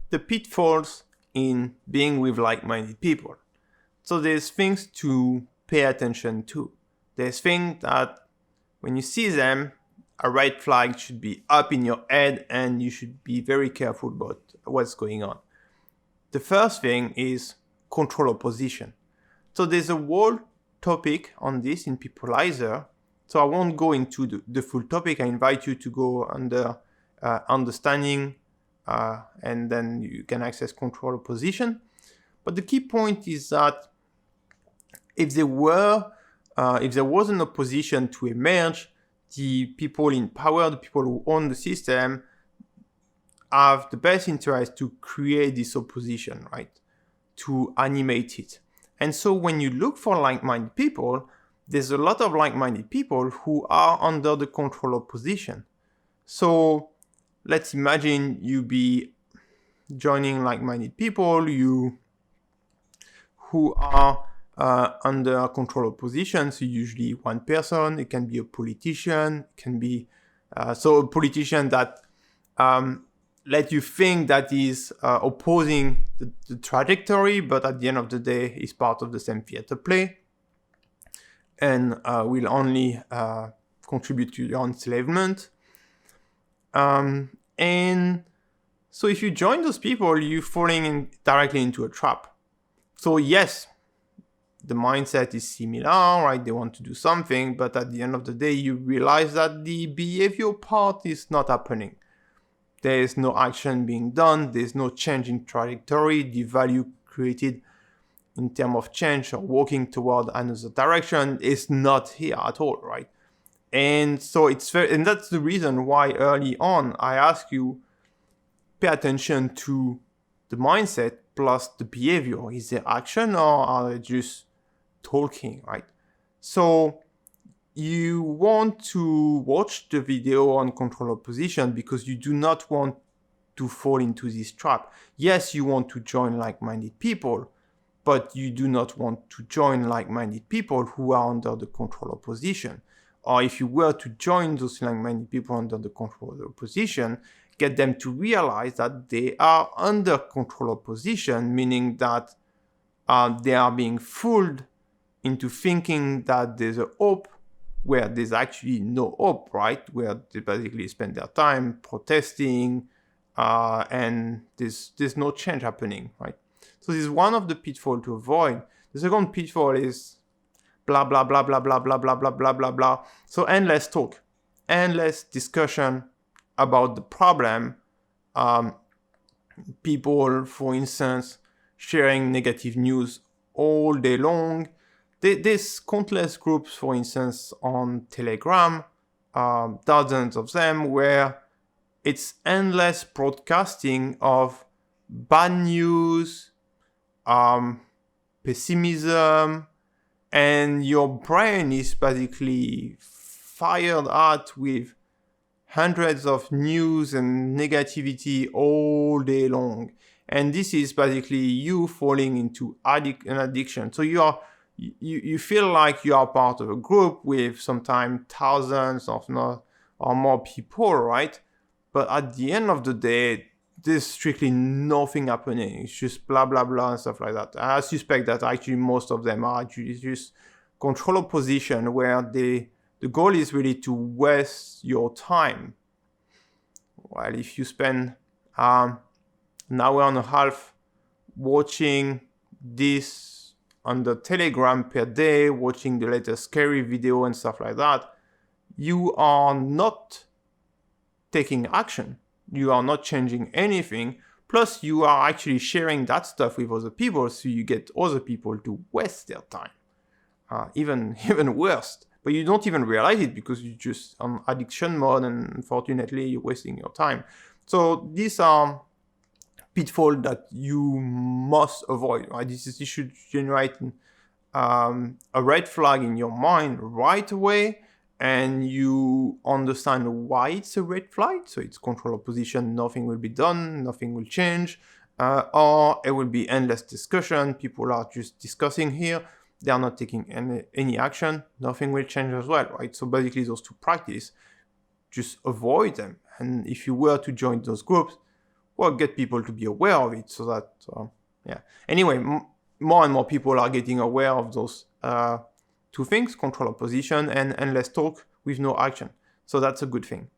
the pitfalls in being with like-minded people. So there's things to pay attention to. There's things that when you see them, a red flag should be up in your head and you should be very careful about what's going on. The first thing is control opposition. So there's a whole topic on this in Pitfallizer. So I won't go into the full topic. I invite you to go under understanding and then you can access control opposition. But the key point is that if there was an opposition to emerge, the people in power, the people who own the system, have the best interest to create this opposition, right? To animate it. And so when you look for like-minded people, there's a lot of like-minded people who are under the control opposition. So let's imagine you be joining like-minded people who are under control opposition. So usually one person, it can be a politician, it can be so a politician that let you think that is opposing the trajectory, but at the end of the day is part of the same theater play and will only contribute to your enslavement. And so if you join those people, you're falling directly into a trap. So yes, the mindset is similar, right? They want to do something, but at the end of the day, you realize that the behavior part is not happening. There is no action being done. There's no change in trajectory. The value created in terms of change or walking toward another direction is not here at all, right? And so and that's the reason why early on I ask you pay attention to the mindset plus the behavior. Is there action or are they just talking, right? So you want to watch the video on control opposition because you do not want to fall into this trap. Yes, you want to join like-minded people, but you do not want to join like-minded people who are under the control opposition. Or if you were to join those like-minded people under the control opposition, get them to realize that they are under control opposition, meaning that they are being fooled into thinking that there's a hope where there's actually no hope, right? Where they basically spend their time protesting and there's no change happening, right? So this is one of the pitfalls to avoid. The second pitfall is blah, blah, blah, blah, blah, blah, blah, blah, blah, blah, blah. So endless talk, endless discussion about the problem. People, for instance, sharing negative news all day long. There's countless groups, for instance, on Telegram, dozens of them, where it's endless broadcasting of bad news, pessimism, and your brain is basically fired out with hundreds of news and negativity all day long. And this is basically you falling into an addiction. So you feel like you are part of a group with sometimes thousands or more people, right? But at the end of the day, there's strictly nothing happening. It's just blah, blah, blah and stuff like that. I suspect that actually most of them are actually just control opposition where the goal is really to waste your time. Well, if you spend an hour and a half watching this on the Telegram per day, watching the latest scary video and stuff like that, you are not taking action. You are not changing anything. Plus, you are actually sharing that stuff with other people, so you get other people to waste their time. Even worse. But you don't even realize it because you're just on addiction mode, and unfortunately, you're wasting your time. So these are pitfalls that you must avoid. Right? This should generate a red flag in your mind right away, and you understand why it's a red flag. So it's control opposition, nothing will be done, nothing will change, or it will be endless discussion. People are just discussing here. They are not taking any action. Nothing will change as well, right? So basically those two practices, just avoid them. And if you were to join those groups, well, get people to be aware of it so that, yeah. Anyway, more and more people are getting aware of those two things, control of position and less talk with no action. So that's a good thing.